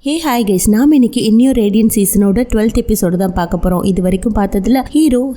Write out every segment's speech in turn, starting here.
Hey hi guys, நாம் இன்னைக்கு இன்னியோ radian சீசனோட 12th episode தான் பார்க்க போகிறோம். இது வரைக்கும் பார்த்ததுல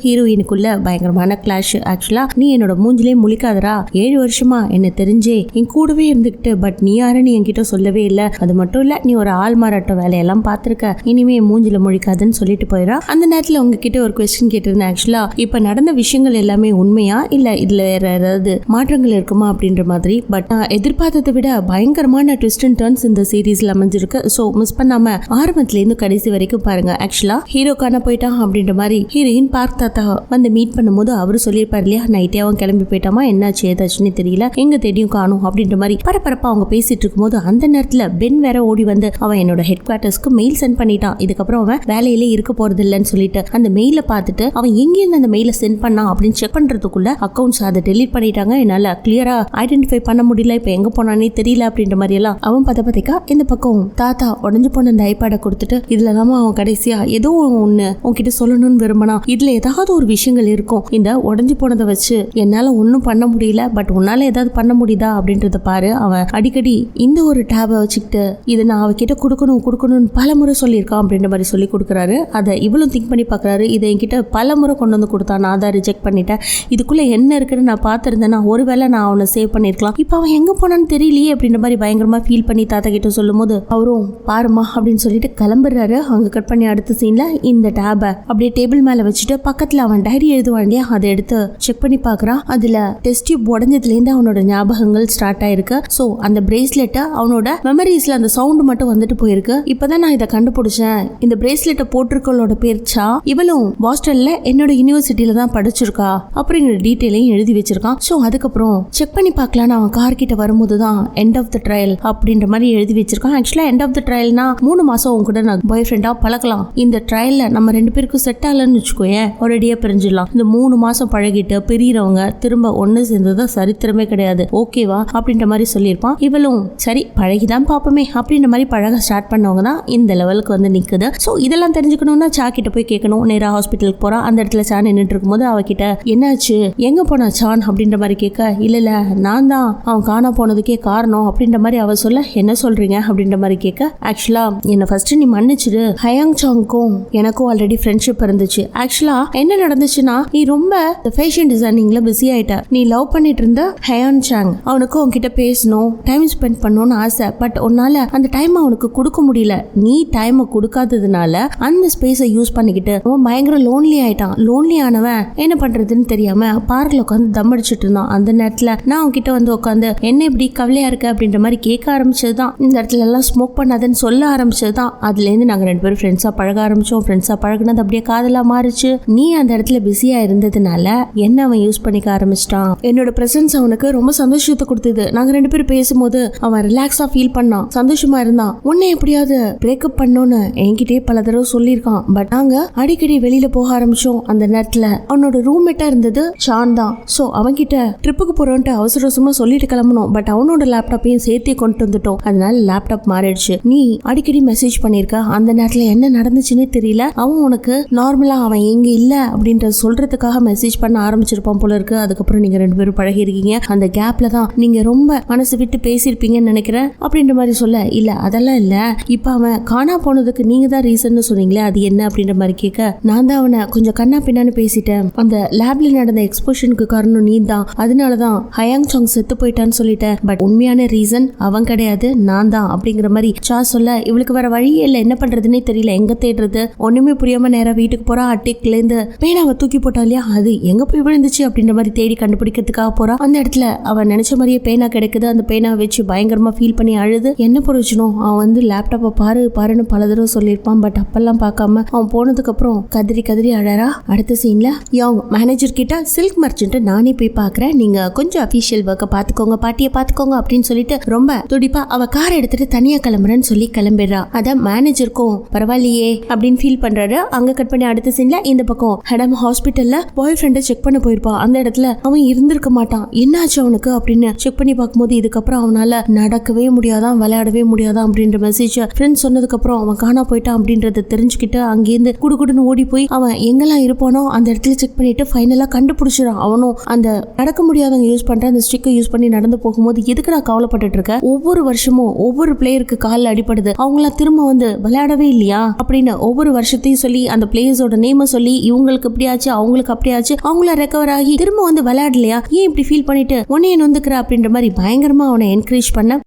ஹீரோயினுக்குள்ள பயங்கரமான கிளாஷ். ஆக்சுவலாக நீ என்னோட மூஞ்சிலே முழிக்காதரா, 7 வருஷமா என்ன தெரிஞ்சே என் கூடவே இருந்துக்கிட்டு, பட் நீ யாருன்னு என்கிட்ட சொல்லவே இல்லை. அது மட்டும் இல்லை, நீ ஒரு ஆள் மாறாட்ட வேலையெல்லாம் பார்த்துருக்க, இனிமே என் மூஞ்சில முழிக்காதுன்னு சொல்லிட்டு போயிடா. அந்த நேரத்தில் உங்ககிட்ட ஒரு கொஸ்டின் கேட்டிருந்தேன். ஆக்சுவலாக இப்போ நடந்த விஷயங்கள் எல்லாமே உண்மையா இல்லை இதில் வேற ஏதாவது மாற்றங்கள் இருக்குமா அப்படின்ற மாதிரி. பட் நான் எதிர்பார்த்ததை விட பயங்கரமான ட்விஸ்ட் அண்ட் டர்ன்ஸ் இந்த சீரீஸ்ல அமைஞ்சிருக்கு. ஸோ மிஸ் பண்ணாம ஆரம்பத்துல இருந்து கடைசி வரைக்கும் பாருங்க. ஆக்சுவலா ஹீரோ காண போயிட்டான் அப்படின்ற மாதிரி ஹீரோயின் பார்க் தாத்தா வந்து மீட் பண்ணும்போது அவரு சொல்லியிருப்பாரு இல்லையா, நைட்டே அவன் கிளம்பி போயிட்டாமா, என்னாச்சு ஏதாச்சுன்னு தெரியல, எங்க தேடியும் காணும் அப்படின்ற மாதிரி பரபரப்பா அவங்க பேசிட்டு இருக்கும்போது அந்த நேரத்துல பென் வேற ஓடி வந்து அவன் என்னோட ஹெட் குவார்டர்ஸ்க்கு மெயில் சென்ட் பண்ணிட்டான், இதுக்கப்புறம் அவன் வேலையிலே இருக்க போறது இல்லைன்னு சொல்லிட்டு அந்த மெயில பார்த்துட்டு அவன் எங்கேருந்து அந்த மெயில சென்ட் பண்ணான் அப்படின்னு செக் பண்றதுக்குள்ள அக்கௌண்ட்ஸ் அதை டெலீட் பண்ணிட்டாங்க, என்னால கிளியரா ஐடென்டிஃபை பண்ண முடியல, இப்ப எங்க போனானே தெரியல அப்படின்ற மாதிரி எல்லாம் அவன் பதப்பதைக்கா இந்த பக்கம் தாத்தா உடஞ்சு போன அந்த ஐபேடை கொடுத்துட்டு இதுலதான் அவன் கடைசியா ஏதோ ஒண்ணு உன்கிட்ட சொல்லணும்னு விரும்பினா, இதுல ஏதாவது ஒரு விஷயங்கள் இருக்கும், இந்த உடஞ்சு போனதை வச்சு என்னால ஒன்னும் பண்ண முடியல, பட் உன்னால ஏதாவது பண்ண முடியுதா அப்படின்றத பாரு. அவன் அடிக்கடி இந்த ஒரு டேபை வச்சுக்கிட்டு இதை நான் அவகிட்ட கொடுக்கணும்னு பல முறை சொல்லியிருக்கான் அப்படின்ற மாதிரி சொல்லி கொடுக்குறாரு. அதை இவ்வளவு திங்க் பண்ணி பாக்குறாரு. இதை என்கிட்ட பல முறை கொண்டு வந்து கொடுத்தான், நான் அதை ரிஜெக்ட் பண்ணிட்டேன், இதுக்குள்ள என்ன இருக்குன்னு நான் பார்த்திருந்தேன்னா ஒருவேளை நான் அவனை சேவ் பண்ணிருக்கலாம், இப்ப அவன் எங்க போனான்னு தெரியலையே அப்படின்ற மாதிரி பயங்கரமா ஃபீல் பண்ணி தாத்தா கிட்ட சொல்லும் போது அவரும் பாருமா அப்படின்னு சொல்லிட்டு கிளம்புறாரு. அவங்க கட் பண்ணி அடுத்த சீன்ல இந்த டேபை அப்படியே டேபிள் மேல வச்சுட்டு பக்கத்துல அவன் டைரி எழுதுவான் இல்லையா, அதை எடுத்து செக் பண்ணி பாக்குறான். அதுல டெஸ்ட் டியூப் உடஞ்சதுல இருந்து அவனோட ஞாபகங்கள் ஸ்டார்ட் ஆயிருக்கு. சோ அந்த பிரேஸ்லெட்டை அவனோட மெமரிஸ்ல அந்த சவுண்ட் மட்டும் வந்துட்டு போயிருக்கு. இப்பதான் நான் இதை கண்டுபிடிச்சேன், இந்த பிரேஸ்லெட்டை போட்டிருக்கவளோட பேர் சா, இவளும் பாஸ்டன்ல என்னோட யூனிவர்சிட்டியில தான் படிச்சிருக்கா அப்படிங்கிற டீட்டெயிலையும் எழுதி வச்சிருக்கான். சோ அதுக்கப்புறம் செக் பண்ணி பார்க்கலான்னு அவன் கார் கிட்ட வரும்போது தான் எண்ட் ஆஃப் த ட்ரையல் அப்படின்ற மாதிரி எழுதி வச்சிருக்கான். ஆக்சுவலா எண்ட் ஆஃப் த ட்ரையல்னா 3 மாசம் உங்க கூட நான் பாய் ஃப்ரெண்டா பழக்கலாம், இந்த ட்ரையல்ல நம்ம 2 பேருக்கும் செட் ஆகலன்னு வச்சுக்கோயேன், ஒரேடியா பிரிஞ்சிடலாம், இந்த 3 மாசம் பழகிட்டு பிரியறவங்க திரும்ப ஒன்னு சேர்ந்ததா சரித்திரமே கிடையாது, ஓகேவா அப்படின்ற மாதிரி சொல்லியிருப்பான். இவளும் சரி பழகிதான் பாப்போமே அப்படின்ற மாதிரி பழக ஸ்டார்ட் பண்ணவங்க தான் இந்த லெவலுக்கு வந்து நிக்குது. ஸோ இதெல்லாம் தெரிஞ்சுக்கணும்னா சா கிட்ட போய் கேட்கணும். நேரா ஹாஸ்பிட்டலுக்கு போறான். அந்த இடத்துல சா நின்றுட்டு இருக்கும்போது அவகிட்ட என்னாச்சு எங்க போனா சான் அப்படின்ற மாதிரி கேட்க, இல்ல நான் தான் அவன் காணா போனதுக்கே காரணம் அப்படின்ற மாதிரி அவ சொல்ல, என்ன சொல்றீங்க அப்படின்ற மாதிரி கேட்க, ஆக்சுவலா என்ன ஃபர்ஸ்ட் நீ மன்னிச்சிடு, ஹயாங் சாங்க்கும் எனக்கும் ஆல்ரெடி ஃப்ரெண்ட்ஷிப் இருந்துச்சு. ஆக்சுவலா என்ன நடந்துச்சுன்னா, நீ ரொம்ப ஃபேஷன் டிசைனிங்ல பிஸி ஆயிட்ட, நீ லவ் பண்ணிட்டு இருந்த ஹயாங் சாங், அவனுக்கு உன்கிட்ட பேசணும் டைம் ஸ்பெண்ட் பண்ணணும்னு ஆசை, பட் உன்னால அந்த டைம் அவனுக்கு கொடுக்க முடியல, நீ டைமை கொடுக்காததுனால அந்த ஸ்பேஸை யூஸ் பண்ணிக்கிட்டு அவன் பயங்கர லோன்லி ஆயிட்டான். லோன்லி ஆனவன் என்ன பண்றதுன்னு தெரியாம பார்க்ல உட்காந்து தம் அடிச்சுட்டு இருந்தான். அந்த நேரத்துல நான் உன்கிட்ட வந்து உட்காந்து என்ன இப்படி கவலையா இருக்க அப்படின்ற மாதிரி கேட்க ஆரம்பிச்சதுதான், இந்த இடத்துல எல்லாம் ஸ்மோக் பண்ணாதன்னு சொல்ல ஆரம்பிச்சதுதான். அதுலேருந்து நாங்கள் 2 பேரும் ஃப்ரெண்ட்ஸாக பழக ஆரம்பித்தோம். ஃப்ரெண்ட்ஸாக பழகினது அப்படியே காதலாக மாறிச்சு. நீ அந்த இடத்துல பிஸியாக இருந்ததுனால என்ன அவன் யூஸ் பண்ணிக்க ஆரம்பிச்சிட்டான். என்னோட ப்ரெசன்ஸ் அவனுக்கு ரொம்ப சந்தோஷத்தை கொடுத்தது. நாங்கள் 2 பேரும் பேசும்போது அவன் ரிலாக்ஸாக ஃபீல் பண்ணான், சந்தோஷமா இருந்தான். உன்னை எப்படியாவது பிரேக்கப் பண்ணோன்னு என்கிட்டே பல தடவை சொல்லியிருக்கான். பட் நாங்கள் அடிக்கடி வெளியில போக ஆரம்பிச்சோம். அந்த நேரத்தில் அவனோட ரூம்மேட்டா இருந்தது ஷான் தான். ஸோ அவன்கிட்ட ட்ரிப்புக்கு போறோன்ட்டு அவசர அவசரமா சொல்லிட்டு கிளம்பணும். பட் அவனோட லேப்டாப்பையும் சேர்த்தே கொண்டு வந்துட்டோம். அதனால லேப்டாப் மாறிடுச்சு. நீ அடிக்கடி மெசேஜ் பண்ணிருக்க, அந்த நேரத்துல என்ன நடந்துச்சுன்னே தெரியல, அவன் உனக்கு நார்மலா அவன் எங்க இல்ல அப்படின்ற சொல்றதுக்காக மெசேஜ் பண்ண ஆரம்பிச்சிருப்பான் போல இருக்கு. அதுக்கப்புறம் நீங்க 2 பேரும் பழகி இருக்கீங்க. அந்த கேப்ல தான் நீங்க ரொம்ப மனசு விட்டு பேசியிருப்பீங்கன்னு நினைக்கிறேன் அப்படின்ற மாதிரி சொல்ல, இல்ல அதெல்லாம் இல்ல, இப்ப அவன் காணா போனதுக்கு நீங்க தான் ரீசன் சொன்னீங்களே, அது என்ன அப்படின்ற மாதிரி கேட்க, நான் தான் அவனை கொஞ்சம் கண்ணா பின்னான்னு பேசிட்டேன், அந்த லேப்ல நடந்த எக்ஸ்போஷனுக்கு காரணம் நீ தான், அதனாலதான் ஹயாங் சாங் செத்து போயிட்டான்னு சொல்லிட்டேன், பட் உண்மையான ரீசன் அவன் கிடையாது நான் தான் அப்படிங்கிற மாதிரி சா சொல்ல, இவளுக்கு வேற வழியே இல்லை, என்ன பண்றதுன்னே தெரியல, எங்க தேடுறது ஒண்ணுமே புரியாம நேரா வீட்டுக்கு போறா. அட்டிக்ல இருந்து பேனாவை தூக்கி போட்டா இல்லையா, அது எங்க போய் விழுந்துச்சு அப்படின்ற மாதிரி தேடி கண்டுபிடிக்கிறதுக்காக போறா. அந்த இடத்துல அவன் நினைச்ச மாதிரியே பேனா கிடைக்குது. அந்த பேனாவை வச்சு பயங்கரமா ஃபீல் பண்ணி அழுது, என்ன புரிச்சனும் அவன் வந்து லேப்டாப்பை பாருன்னு பல தடவை சொல்லியிருப்பான். பட் அப்பெல்லாம் பார்க்காம அவன் போனதுக்கு அப்புறம் கதறி அழறா. அடுத்த சீன்ல யோங் மேனேஜர் கிட்ட, சில்க் மர்ச்சன்ட் நானே போய் பாக்குறேன், நீங்க கொஞ்சம் அபிஷியல் ஒர்க்கை பாத்துக்கோங்க, பாட்டியை பாத்துக்கோங்க அப்படின்னு சொல்லிட்டு ரொம்ப துடிப்பா அவ கார் எடுத்துட்டு தனியா கிளம்புறேன்னு சொல்லி கிளம்பிடுறா. அத மேனேஜருக்கும் பரவாயில்லையே அப்படின்னு ஃபீல் பண்றாரு. அங்க கட் பண்ணி அடுத்த சீன்ல இந்த பக்கம் ஹடம் ஹாஸ்பிட்டல்ல பாய் ஃப்ரெண்டை செக் பண்ண போயிருப்பான். அந்த இடத்துல அவன் இருந்திருக்க மாட்டான். என்னாச்சு அவனுக்கு அப்படின்னு செக் பண்ணி பார்க்கும்போது இதுக்கப்புறம் அவனால நடக்கவே முடியாதான், விளையாடவே முடியாதான் அப்படின்ற மெசேஜ் ஃப்ரெண்ட்ஸ் சொன்னதுக்கு அப்புறம் அவன் காணா போயிட்டான் அப்படின்றத தெரிஞ்சுக்கிட்டு அங்கேருந்து குடுகுடுன்னு ஓடி போய் அவன் எங்கெல்லாம் இருப்பானோ அந்த இடத்துல செக் பண்ணிட்டு ஃபைனலா கண்டுபிடிச்சிடான். அவனும் அந்த நடக்க முடியாதவங்க யூஸ் பண்ற அந்த ஸ்டிக்கை யூஸ் பண்ணி நடந்து போகும்போது எதுக்கு நான் கவலைப்பட்டு இருக்க, ஒவ்வொரு வருஷமும் ஒவ்வொரு பிளேயருக்கு காலில் அடிபட்டு ஏற்படுது. அவங்களாம் திரும்ப வந்து விளையாடவே இல்லையா அப்படின்னு ஒவ்வொரு வருஷத்தையும் சொல்லி அந்த பிளேயர்ஸோட நேம சொல்லி இவங்களுக்கு இப்படி ஆச்சு அவங்களுக்கு அப்படி ஆச்சு, அவங்கள ரெக்கவர் ஆகி திரும்ப வந்து விளையாடலையா, ஏன் இப்படி ஃபீல் பண்ணிட்டு உன்னைய நொந்துக்கிற அப்படின்ற மாதிரி பயங்கரமா அவனை என்கரேஜ் பண்ண.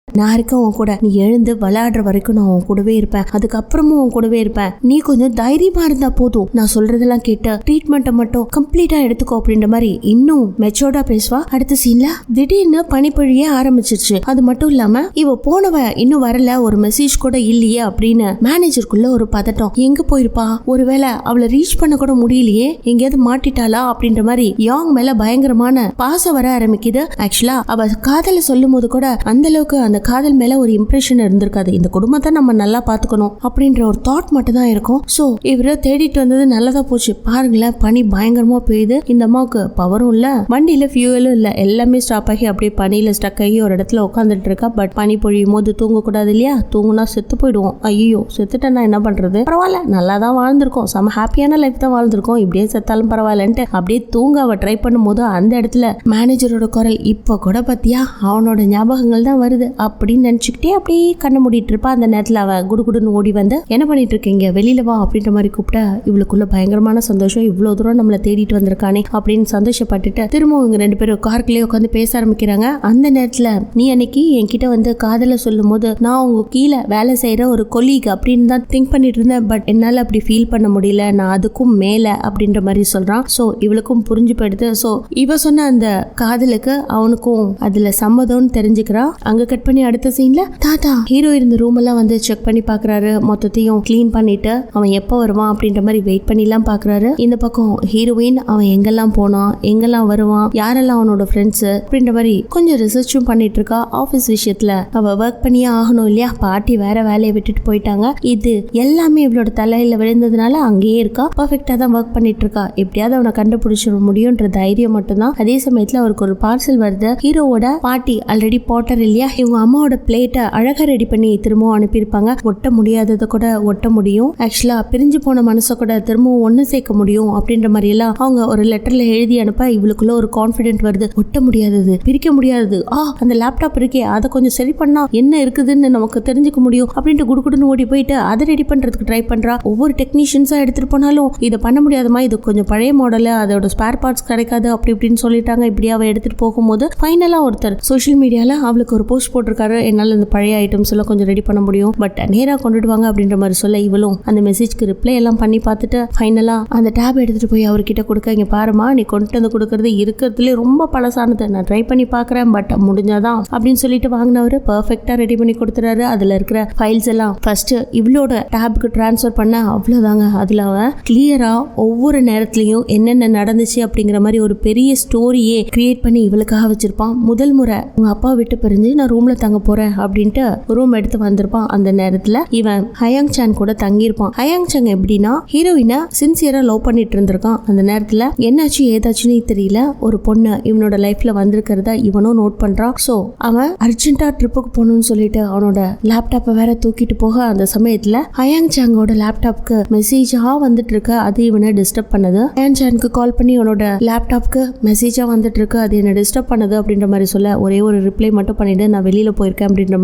நான் இருக்கேன் உன் கூட, நீ எழுந்து விளையாடுற வரைக்கும் நான் உன் கூடவே இருப்பேன், அதுக்கப்புறமும் உன் கூடவே இருப்பேன், நீ கொஞ்சம் தைரியமா இருந்தா போதும், நான் சொல்றதெல்லாம் கேட்டு ட்ரீட்மெண்ட்டை மட்டும் கம்ப்ளீட்டா எடுத்துக்கோ அப்படின்ற மாதிரி இன்னும் மெச்சோர்டா பேசுவா. அடுத்த சீன்ல திடீர்னு பனிப்பொழியே ஆரம்பிச்சிருச்சு. அது மட்டும் இல்லாம இவ போனவ இன்னும் வரல, ஒரு மெசேஜ் கூட இல்லையே அப்படின்னு மேனேஜருக்குள்ள ஒரு பதட்டம். எங்க போயிருப்பா, ஒருவேளை அவளை ரீச் பண்ண கூட முடியலையே, எங்கேயாவது மாட்டிட்டாளா அப்படின்ற மாதிரி யாங் மேல பயங்கரமான பாசம் வர ஆரம்பிக்குது. ஆக்சுவலா அவ காதல சொல்லும் போது கூட அந்த அளவுக்கு அந்த காதல் மேல ஒரு இம்ப்ரெஷன் இருந்திருக்காது. இந்த குடும்பத்தை நம்ம நல்லா பாத்துக்கணும் அப்படின்ற ஒரு தாட் மட்டும் தான் இருக்கும். சோ இவரை தேடிட்டு வந்தது நல்லதா போச்சு. பாருங்களேன், பனி பயங்கரமா பெய்யுது. இந்த அம்மாவுக்கு பவரும் இல்ல, வண்டியில ஃபியூவலும் இல்ல, எல்லாமே ஸ்டாப் ஆகி அப்படியே பனியில ஸ்டக் ஆகி ஒரு இடத்துல உட்காந்துட்டு இருக்கா. பட் பனி பொழியும் போது தூங்க கூடாது இல்லையா, தூங்குனா செத்து போயிடுவோம். ஐயோ செத்துட்டேன்னா என்ன பண்றது, பரவாயில்ல நல்லா தான் வாழ்ந்திருக்கோம், செம ஹாப்பியான லைஃப் தான் வாழ்ந்திருக்கோம், இப்படியே செத்தாலும் பரவாயில்லன்ட்டு அப்படியே தூங்க அவ ட்ரை பண்ணும் போது அந்த இடத்துல மேனேஜரோட குரல் இப்ப கூட பத்தியா அவனோட ஞாபகங்கள் தான் வருது அப்படின்னு நினைச்சுக்கிட்டே அப்படியே கண்ணை மூடிட்டு இருப்பா. அந்த நேரத்துல அவ குடுகுடுன்னு ஓடி வந்து என்ன பண்ணிட்டு இருக்கீங்க, வெளியில வா அப்படின்ற மாதிரி கூப்பிட்டா இவளுக்குள்ள பயங்கரமான சந்தோஷம். இவ்வளவு தூரம் நம்மளை தேடிட்டு வந்திருக்கானே அப்படின்னு சந்தோஷப்பட்டுட்டு திரும்ப இவங்க 2 பேரும் கார்க்குள்ளே உட்காந்து பேச ஆரம்பிக்கிறாங்க. அந்த நேரத்துல நீ அன்னைக்கு என்கிட்ட வந்து காதல சொல்லும் போது நான் உங்க கீழே வேலை செய்யற ஒரு கொலீக் அப்படின்னு தான் திங்க் பண்ணிட்டு இருந்தேன், பட் என்னால அப்படி ஃபீல் பண்ண முடியல, நான் அதுக்கும் மேல அப்படின்ற மாதிரி சொல்றான். சோ இவளுக்கும் புரிஞ்சு போயிடுது. சோ இவ சொன்ன அந்த காதலுக்கு அவனுக்கும் அதுல சம்மதம்னு தெரிஞ்சுக்கிறா. அங்க கட் பண்ணி அடுத்த சீன்ல தாத்தா ஹீரோ இருந்த ரூம் எல்லாம் வந்து செக் பண்ணி பாக்குறாரு. மொத்தத்தையும் கிளீன் பண்ணிட்டு அவன் எப்ப வருவான் அப்படின்ற மாதிரி வெயிட் பண்ணி எல்லாம் பாக்குறாரு. இந்த பக்கம் ஹீரோயின் அவன் எங்கெல்லாம் போனான், எங்கெல்லாம் வருவான், யாரெல்லாம் அவனோட ஃப்ரெண்ட்ஸ் அப்படின்ற மாதிரி கொஞ்சம் ரிசர்ச்சும் பண்ணிட்டு இருக்கா. ஆபீஸ் விஷயத்துல அவ ஒர்க் பண்ணியே ஆகணும் இல்லையா, பாட்டி வேற வேலையை விட்டுட்டு போயிட்டாங்க. இது எல்லாமே இவளோட தலையில விழுந்ததுனால அங்கேயே இருக்கா, பர்ஃபெக்டா தான் ஒர்க் பண்ணிட்டு இருக்கா. எப்படியாவது அவனை கண்டுபிடிச்சிட முடியும்ன்ற தைரியம் மட்டும்தான். அதே சமயத்துல அவருக்கு ஒரு பார்சல் வருது. ஹீரோவோட பாட்டி ஆல்ரெடி பாட்டர் இல்லையா, இவங்க அம்மாவோட பிளேட்டை அழகா ரெடி பண்ணி திரும்பவும் அனுப்பியிருப்பாங்க. ஒட்ட முடியாததை கூட ஒட்ட முடியும், ஆக்சுவலா பிரிஞ்சு போன மனசை கூட திரும்பவும் ஒன்னு சேர்க்க முடியும் அப்படின்ற மாதிரி எல்லாம் அவங்க ஒரு லெட்டர்ல எழுதி அனுப்ப இவளுக்குள்ள ஒரு கான்பிடென்ட் வருது. ஒட்ட முடியாதது, பிரிக்க முடியாதது, அந்த லேப்டாப் இருக்கே அதை கொஞ்சம் சரி பண்ணா என்ன இருக்குதுன்னு நமக்கு தெரிஞ்சுக்க முடியும் அப்படின்ட்டு குடுகுடுன்னு ஓடி போயிட்டு அதை ரெடி பண்றதுக்கு ட்ரை பண்றா. ஒவ்வொரு டெக்னீஷியன்ஸா எடுத்துட்டு போனாலும் இதை பண்ண முடியாதமா, இது கொஞ்சம் பழைய மாடல், அதோட ஸ்பேர் பார்ட்ஸ் கிடைக்காது அப்படி இப்படின்னு சொல்லிட்டாங்க. இப்படி அவ எடுத்துட்டு போகும்போது ஃபைனலா ஒருத்தர் சோஷியல் மீடியால அவளுக்கு ஒரு போஸ்ட் போட்டிருக்காரு, என்னால் இந்த பழைய ஐட்டம்ஸ் எல்லாம் கொஞ்சம் ரெடி பண்ண முடியும், பட் நேராக கொண்டுட்டு வாங்க அப்படின்ற மாதிரி சொல்ல இவளும் அந்த மெசேஜ்க்கு ரிப்ளை எல்லாம் பண்ணி பார்த்துட்டு ஃபைனலா அந்த டேப் எடுத்துட்டு போய் அவர்கிட்ட கொடுக்க, இங்க பாருமா நீ கொண்டு வந்து கொடுக்கறது இருக்கிறதுலே ரொம்ப பழசானது, நான் ட்ரை பண்ணி பார்க்குறேன் பட் முடிஞ்சாதான் அப்படின்னு சொல்லிட்டு வாங்கினவர் பர்ஃபெக்டா ரெடி பண்ணி கொடுத்துறாரு. அதுல இருக்கிற ஃபைல்ஸ் எல்லாம் ஃபர்ஸ்ட் இவளோட டேபுக்கு டிரான்ஸ்ஃபர் பண்ண அவ்வளவுதாங்க. அதுல அவன் கிளியரா ஒவ்வொரு நேரத்திலையும் என்னென்ன நடந்துச்சு அப்படிங்கிற மாதிரி ஒரு பெரிய ஸ்டோரியே கிரியேட் பண்ணி இவளுக்காக வச்சிருப்பான். முதல் முறை உங்க அப்பா விட்டு பிரிஞ்சு நான் ரூம்ல தங்க போறேன் அப்படின்ட்டு ரூம் எடுத்து வந்திருப்பான். அந்த நேரத்துல இவன் ஹயாங் சான் கூட தங்கியிருப்பான். ஹயாங் சாங் எப்படின்னா ஹீரோயினை சின்சியரா லவ் பண்ணிட்டு இருந்திருக்கான். அந்த நேரத்துல என்னாச்சு ஏதாச்சுன்னு தெரியல, ஒரு பொண்ணு இவனோட லைஃப்ல வந்திருக்கிறத இவனும் நோட் பண்றான். சோ அவன் அர்ஜென்ட்டா ட்ரிப்புக்கு போகணும்னு சொல்லிட்டு அவனோட லேப்டாப்பை வேற தூக்கிட்டு போக அந்த சமயத்துல ஹயாங் சாங்கோட லேப்டாப்க்கு மெசேஜா வந்துட்டு இருக்கு. அது இவனை டிஸ்டர்ப் பண்ணுது. ஹயாங் சானுக்கு கால் பண்ணி அவனோட லேப்டாப்க்கு மெசேஜா வந்துட்டு இருக்கு, அது என்ன டிஸ்டர்ப் பண்ணுது அப்படின்ற மாதிரி சொல்ல ஒரே ஒரு ரிப்ளை மட்டும் பண்ணிட்டு நான் வெளியில போயிருக்கேன் அப்படின்ற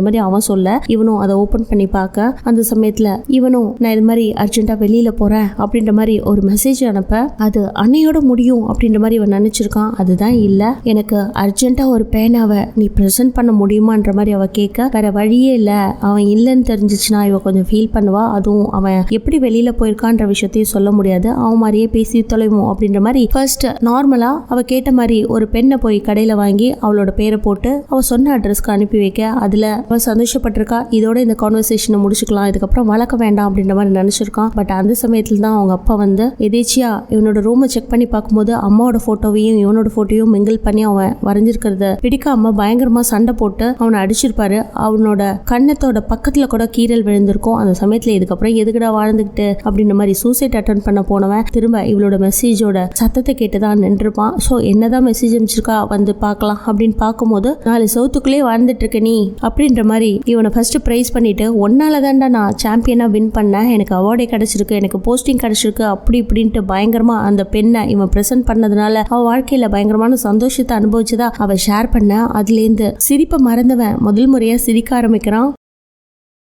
மாதிரி அவன் சொல்ல இவனும் அதை ஓபன் பண்ணி பார்க்க அந்த சமயத்துல இவனும் நான் இது மாதிரி அர்ஜென்ட்டா வெளியில போறேன் அப்படின்ற மாதிரி ஒரு மெசேஜ் அனுப்ப அது அன்னையோட முடியும் அப்படின்ற மாதிரி இவன் நினைச்சிருக்கான். அதுதான் இல்ல, எனக்கு அர்ஜென்ட்டா ஒரு பேனாவை நீ பிரசன்ட் பண்ண முடியுமான்ற மாதிரி அவ கேட்க வேற வழியே இல்ல, அவன் இல்லைன்னு தெரிஞ்சிச்சுன்னா இவ கொஞ்சம் ஃபீல் பண்ணுவா. அதுவும் அவன் எப்படி வெளியில போயிருக்கான்ற விஷயத்தையும் சொல்ல முடியாது, அவன் மாதிரியே பேசி தொலைவோம் அப்படின்ற மாதிரி ஃபர்ஸ்ட் நார்மலா அவ கேட்ட மாதிரி ஒரு பெண்ணை போய் கடையில வாங்கி அவளோட பேரை போட்டு அவ சொன்ன அட்ரஸ்க்கு அனுப்பி வைக்க அதுல அவ சந்தோஷப்பட்டிருக்கா. இதோட இந்த கான்வர்சேஷனை முடிச்சுக்கலாம், இதுக்கப்புறம் வளர்க்க வேண்டாம் அப்படின்ற மாதிரி நினைச்சிருக்கான். பட் அந்த சமயத்துல தான் அவங்க அப்பா வந்து எதேச்சியா இவனோட ரூமை செக் பண்ணி பார்க்கும்போது அம்மாவோட போட்டோவையும் இவனோட போட்டோவையும் மிங்கிள் பண்ணி அவன் வரைஞ்சிருக்கிறத பிடிக்காம பயங்கரமா சண்டை போட்டு அவனை அடிச்சிருப்பாரு. அவனோட கண்ணத்தோட பக்கத்துல கூட கீரல் விழுந்திருக்கும். அந்த சமயத்துல இதுக்கப்புறம் எதுக்கடா வாழ்ந்துகிட்டு அப்படின்ற மாதிரி சூசைட் அட்டன் பண்ண போனவன் திரும்ப இவளோட மெசேஜோட சத்தத்தை கேட்டுதான் நின்றுப்பான். ஸோ என்னதான் மெசேஜ் அனுப்பிச்சிருக்கா வந்து பார்க்கலாம் அப்படின்னு பார்க்கும்போது 4 சவுத்துக்குள்ளே வாழ்ந்துட்டு இருக்க நீ அப்படின்ற மாதிரி இவனை ஃபர்ஸ்ட் பிரைஸ் பண்ணிட்டு ஒன்னால தான்டா நான் சாம்பியனா வின் பண்ணேன், எனக்கு அவார்டே கிடைச்சிருக்கு, எனக்கு போஸ்டிங் கிடைச்சிருக்கு அப்படி இப்படின்ட்டு பயங்கரமா அந்த பெண்ணை இவன் பிரசன்ட் பண்ணதுனால அவ வாழ்க்கையில பயங்கரமான சந்தோஷத்தை அனுபவிச்சுதான் அவ ஷேர் பண்ண. அதுல இருந்து சிரிப்பை மறந்தவன் முதல் முறையா சிரிக்க ஆரம்பிக்கிறான்.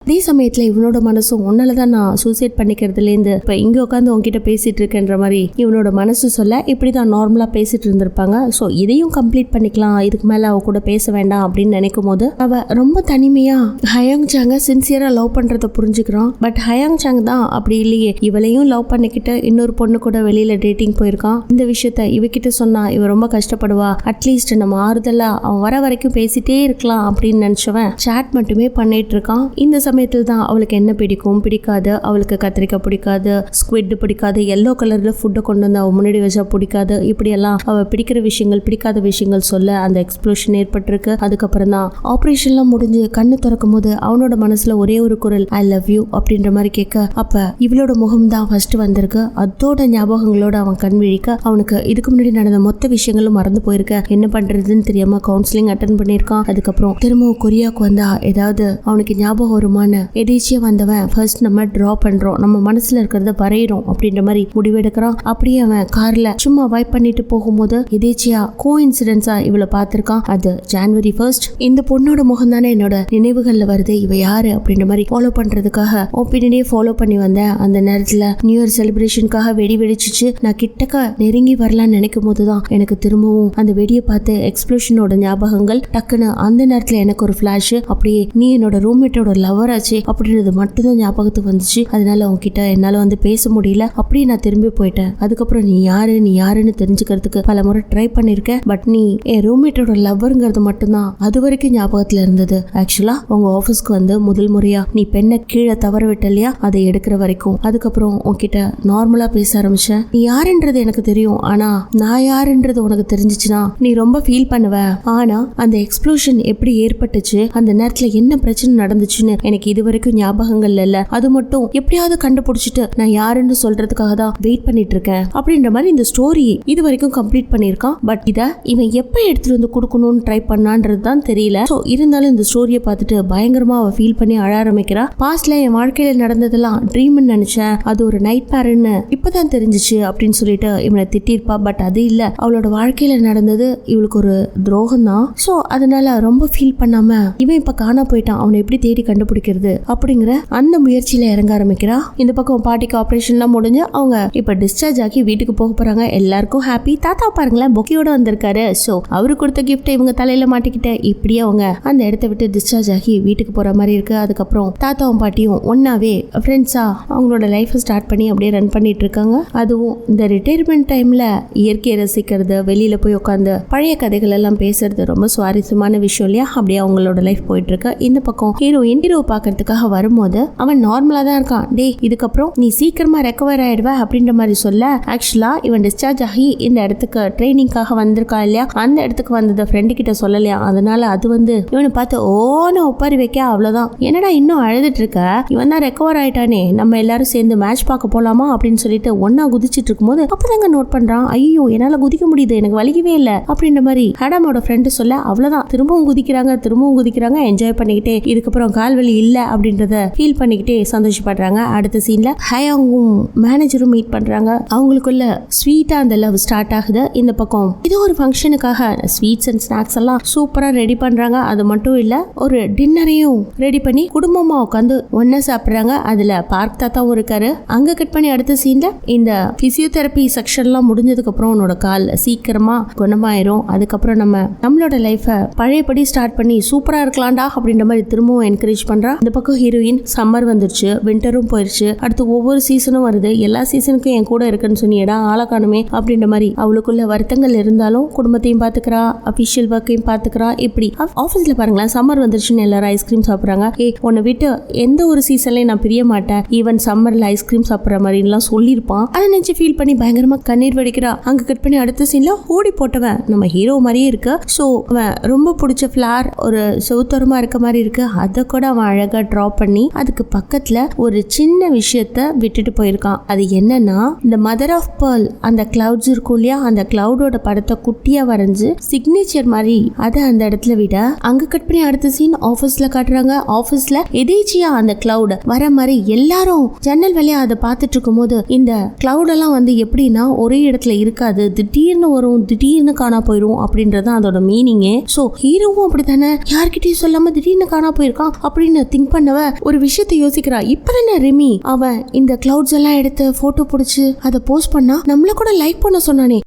அதே சமயத்துல இவனோட மனசும் உன்னாலதான் நான் சூசைட் பண்ணிக்கிறதுல இருந்து இப்ப இங்க உட்காந்து உன்கிட்ட பேசிட்டு இருக்கேன்ற மாதிரி இவனோட மனசு சொல்ல இப்படிதான் நார்மலா பேசிட்டு இருந்திருப்பாங்க. சோ இதையும் கம்ப்ளீட் பண்ணிக்கலாம், இதுக்கு மேல அவ கூட பேச வேண்டாம் அப்படின்னு நினைக்கும் போது அவ ரொம்ப தனிமையா ஹயாங் சாங்க சின்சியரா லவ் பண்றத புரிஞ்சுக்கிறான். பட் ஹயாங் சாங் தான் அப்படி இல்லையே, இவளையும் லவ் பண்ணிக்கிட்டு இன்னொரு பொண்ணு கூட வெளியில டேட்டிங் போயிருக்கான். இந்த விஷயத்த இவகிட்ட சொன்னா இவ ரொம்ப கஷ்டப்படுவா, அட்லீஸ்ட் நம்ம ஆறுதலா அவன் வர வரைக்கும் பேசிட்டே இருக்கலாம் அப்படின்னு நினைச்சவன் சாட் மட்டுமே பண்ணிட்டு இருக்கான். இந்த சமயத்துல தான் அவளுக்கு என்ன பிடிக்கும் பிடிக்காது, அவளுக்கு கத்திரிக்காய் பிடிக்காது, ஸ்குவிட் பிடிக்காது, எல்லோ கலர்ல ஃபுட்டை கொண்டு வந்து அவ முன்னாடி வச்சா பிடிக்காது, இப்படி எல்லாம் அவ பிடிக்கிற விஷயங்கள் பிடிக்காத விஷயங்கள் சொல்ல அந்த எக்ஸ்ப்ளோஷன் ஏற்பட்டிருக்கு. அதுக்கப்புறம் தான் ஆபரேஷன்லாம் முடிஞ்சு கண்ணு திறக்கும் போது அவனோட மனசுல ஒரே ஒரு குரல் ஐ லவ் யூ அப்படின்ற மாதிரி கேட்க அப்ப இவளோட முகம் தான் ஃபர்ஸ்ட் வந்திருக்கு. அதோட ஞாபகங்களோட அவன் கண் விழிக்க அவனுக்கு இதுக்கு முன்னாடி நடந்த மொத்த விஷயங்களும் மறந்து போயிருக்க. என்ன பண்றதுன்னு தெரியாம கவுன்சிலிங் அட்டன் பண்ணிருக்கான். அதுக்கப்புறம் திரும்பவும் கொரியாவுக்கு வந்தா ஏதாவது அவனுக்கு ஞாபகம் வருமானு எதேச்சியா வந்தவன் ஃபர்ஸ்ட் நம்ம டிரா பண்றோம், நம்ம மனசுல இருக்கிறத வரைகிறோம் அப்படின்ற மாதிரி முடிவெடுக்கிறான். அப்படியே அவன் கார்ல சும்மா வைப் பண்ணிட்டு போகும்போது எதேச்சியா கோஇன்சிடென்ஸா இவளை பார்த்திருக்கான். அது ஜனவரி 1. இந்த பொண்ணோட முகம் தானே என்னோட நினைவுகள்ல வருது, இவ யாரு அப்படின்ற மாதிரி ஃபாலோ பண்றதுக்காக ஒப்பினியே ஃபாலோ பண்ணி வந்தேன். அந்த நேரத்துல நியூ இயர் செலிப்ரேஷனுக்காக வெடி வெடிச்சிச்சு. நான் கிட்டக்க நெருங்கி வரலான்னு நினைக்கும் போதுதான் எனக்கு திரும்பவும் அந்த வெடியை பார்த்து எக்ஸ்ப்ளோஷனோட ஞாபகங்கள் டக்குன்னு அந்த நேரத்துல எனக்கு ஒரு ஃபிளாஷ், அப்படியே நீ என்னோட ரூம்மேட்டோட லவர் ஆச்சு அப்படின்றது மட்டும்தான் ஞாபகத்துக்கு வந்துச்சு. அதனால உன்கிட்ட என்னால வந்து பேச முடியல, அப்படியே நான் திரும்பி போயிட்டேன். அதுக்கப்புறம் நீ யாருன்னு தெரிஞ்சுக்கிறதுக்கு பல முறை ட்ரை பண்ணிருக்கேன். பட் நீ என் ரூம்மேட்டோட லவ்வருங்கிறது மட்டும்தான் அது வரைக்கும் ஞாபகத்துல இருந்தது. ஆக்சுவலா உங்க ஆபீஸ்க்கு வந்து முதல் முறையா நீ பெண்ணை கீழே தவற விட்ட இல்லையா, அதை எடுக்கிற வரைக்கும். அதுக்கப்புறம் உன்கிட்ட நார்மலா பேச ஆரம்பிச்சேன். நீ யாருன்றது எனக்கு தெரியும், ஆனா நான் யாருன்றது உனக்கு தெரிஞ்சிச்சுன்னா நீ ரொம்ப ஃபீல் பண்ணுவ. ஆனா அந்த எக்ஸ்ப்ளோஷன் எப்படி ஏற்பட்டுச்சு, அந்த நேரத்துல என்ன பிரச்சனை நடந்துச்சுன்னு எனக்கு இது வரைக்கும் ஞாபகங்கள் இல்ல. அது மட்டும் எப்படியாவது கண்டுபிடிச்சிட்டு நான் யாருன்னு சொல்றதுக்காக தான் வெயிட் பண்ணிட்டு இருக்கேன் அப்படின்ற மாதிரி இந்த ஸ்டோரி இது வரைக்கும் கம்ப்ளீட் பண்ணிருக்கான். பட் இத இவன் எப்ப எடுத்துட்டு வந்து கொடுக்கணும்னு ட்ரை பண்ணான்றது தான் தெரியல. சோ இருந்தாலும் இந்த ஸ்டோரியை பார்த்துட்டு பயங்கரமா அவ ஃபீல் பண்ணி அழ ஆரம்பிக்கிறா. பாஸ்ட்ல என் வாழ்க்கையில நடந்ததெல்லாம் ட்ரீம்னு நினைச்சேன், அது ஒரு நைட் பேரன்னு இப்பதான் தெரிஞ்சிச்சு அப்படின்னு சொல்லிட்டு இவனை திட்டிருப்பா. பட் அது இல்ல, அவளோட வாழ்க்கையில நடந்தது இவளுக்கு ஒரு துரோகம் தான். சோ அதனால ரொம்ப ஃபீல் பண்ணாம இவன் இப்ப காணா போயிட்டான், அவனை எப்படி தேடி கண்டுபிடிக்கிறது அப்படிங்கிற அந்த முயற்சியில இறங்க ஆரம்பிக்கிறா. இந்த பக்கம் பாட்டிக்கு ஆபரேஷன்லாம் முடிஞ்சு அவங்க இப்ப டிஸ்சார்ஜ் ஆகி வீட்டுக்கு போக போறாங்க. எல்லாருக்கும் ஹாப்பி. தாத்தா பாருங்களேன் பொக்கையோட வந்திருக்காரு. சோ அவரு கொடுத்த கிஃப்ட் இவங்க தலையில மாட்டிக்கிட்ட இப்படியே அவங்க அந்த இடத்த விட்டு டிஸ்சார்ஜ் ஆகி வீட்டுக்கு போற மாதிரி இருக்கு. அதுக்கப்புறம் தாத்தாவும் பாட்டியும் ஒன்னாவே ஃப்ரெண்ட்ஸா அவங்களோட லைஃப் ஸ்டார்ட் பண்ணி அப்படியே ரன் பண்ணிட்டு இருக்காங்க. அதுவும் இந்த ரிட்டையர்மெண்ட் டைம்ல இயற்கையை ரசிக்கிறது, வெளியில போய் உட்காந்து பழைய கதைகள் எல்லாம் பேசுறது ரொம்ப சுவாரஸ்யமான விஷயம் இல்லையா. அப்படியே அவங்களோட லைஃப் போயிட்டு இருக்கு. இந்த பக்கம் ஹீரோ பாக்குறதுக்காக வரும்போது அவன் நார்மலா தான் இருக்கான். டே இதுக்கப்புறம் நீ சீக்கிரமா ரெக்கவர் ஆயிடுவ அப்படின்ற மாதிரி சொல்ல, ஆக்சுவலா இவன் டிஸ்சார்ஜ் ஆகி இந்த இடத்துக்கு ட்ரைனிங்காக வந்திருக்கா இல்லையா, அந்த இடத்துக்கு வந்தது ஃப்ரெண்டு கிட்ட சொல்லலையா. அதனால அது வந்து இவனை பார்த்து ஓன்னு ஒப்பாரி வைக்க, அவ்வளவுதான் என்னடா இன்னும் அழுதுட்டு இருக்க, இவன் தான் ரெக்கவர் ஆயிட்டானே, நம்ம எல்லாரும் சேர்ந்து மேட்ச் பார்க்க போலாமா அப்படின்னு சொல்லிட்டு ஒன்னா குதிச்சிட்டு இருக்கும்போது அப்பதாங்க நோட் பண்றான், ஐயோ என்னால குதிக்க முடியுது, எனக்கு வலிக்கவே இல்லை அப்படின்ற மாதிரி ஹேடமோட ஃப்ரெண்டு சொல்ல, அவ்வளவுதான் திரும்பவும் குதிக்கிறாங்க என்ஜாய் பண்ணிக்கிட்டே. இதுக்கப்புறம் கால்வலி இல்ல அப்படின்றத ஃபீல் பண்ணிக்கிட்டே சந்தோஷப்படுறாங்க. அடுத்த சீன்ல ஹயாங்கும் மேனேஜரும் மீட் பண்றாங்க. அவங்களுக்குள்ள ஸ்வீட்டா அந்த லவ் ஸ்டார்ட் ஆகுது. இந்த பக்கம் இது ஒரு ஃபங்க்ஷனுக்காக ஸ்வீட்ஸ் அண்ட் ஸ்நாக்ஸ் எல்லாம் சூப்பரா ரெடி பண்றாங்க. அது மட்டும் இல்ல ஒரு டின்னரையும் ரெடி பண்ணி குடும்பமா உட்காந்து ஒன்னா சாப்பிடுறாங்க. அதுல பார்க் தாத்தாவும் இருக்காரு. அங்க கட் பண்ணி அடுத்த சீன்ல இந்த பிசியோதெரபி செக்ஷன்லாம் முடிஞ்சதுக்கு அப்புறம் உன்னோட கால் சீக்கிரமா குணமாயிரும், அதுக்கப்புறம் நம்மளோட லைஃப பழையபடி ஸ்டார்ட் பண்ணி சூப்பரா இருக்கலாம்டா அப்படின்ற மாதிரி திரும்பவும் என்கரேஜ் பண்றா. இந்த பக்கம் ஹீரோயின் சம்மர் வந்துருச்சு, விண்டரும் போயிருச்சு, அடுத்து ஒவ்வொரு சீசனும் வருது, எல்லா சீசனுக்கும் என் கூட இருக்குன்னு சொன்னியடா ஆளை காணுமே அப்படின்ற மாதிரி அவளுக்குள்ள வருத்தங்கள் இருந்தாலும் குடும்பத்தையும் பாத்துக்கிறா, அபிஷியல் ஒர்க்கையும் பாத்துக்கிறா. இப்படி ஆபீஸ்ல பாருங்களேன், சம்மர் வந்துருச்சுன்னு எல்லாரும் ஐஸ்கிரீம் சாப்பிடுறாங்க. உன்னை விட்டு எந்த ஒரு சீசன்லயும் நான் பிரிய மாட்டேன், ஈவன் சம்மர்ல ஐஸ்கிரீம் சாப்பிடுற மாதிரி எல்லாம் சொல்லியிருப்பான். அதை நினைச்சு ஃபீல் பண்ணி பயங்கரமா கண்ணீர் வடிக்கிறா. அங்க கட் பண்ணி அடுத்த சீன்ல ஓடி போட்டவன் நம்ம ஹீரோ மாதிரியே இருக்கு. சோ அவன் ரொம்ப பிடிச்ச ஃபிளார் ஒரு செவுத்தோரமா இருக்க மாதிரி இருக்கு, அதை கூட அவன் அழகா டிரா பண்ணி அதுக்கு பக்கத்துல ஒரு சின்ன விஷயத்த விட்டுட்டு போயிருக்கான். அது என்னன்னா இந்த மதர் ஆஃப் பேர்ல் அந்த கிளவுட்ஸ் இருக்கும் இல்லையா, அந்த கிளவுடோட படத்தை குட்டியா வரைஞ்சு சிக்னேச்சர் மாதிரி அதை அந்த இடத்துல விட. அங்க கட் பண்ணி அடுத்த சீன் ஆபீஸ்ல காட்டுறாங்க. ஆபீஸ்ல எதேச்சியா அந்த கிளவுட் வர மாதிரி எல்லாரும் ஜன்னல் வழியா அதை பார்த்துட்டு இருக்கும் போது இந்த கிளவுட் எல்லாம் வந்து எப்படின்னா ஒரே இடத்துல இருக்காது, திடீர்னு வரும் திடீர்னு காணா போயிரும் அப்படின்றதான் அதோட மீனிங்கே. சோ ஹீரோவும் அப்படித்தானே யார்கிட்டயும் சொல்லாம திடீர்னு காணா போயிருக்கான் அப்படின்னு திங்க் பண்ணவ ஒரு விஷயத்தை யோசிக்கிறா. இப்ப என்ன ரிமி அவன் இந்த கிளவுட்ஸ் எல்லாம் எடுத்து போட்டோ பிடிச்சு அதை போஸ்ட் பண்ணா நம்மள கூட லைக் பண்ண சொன்னானே,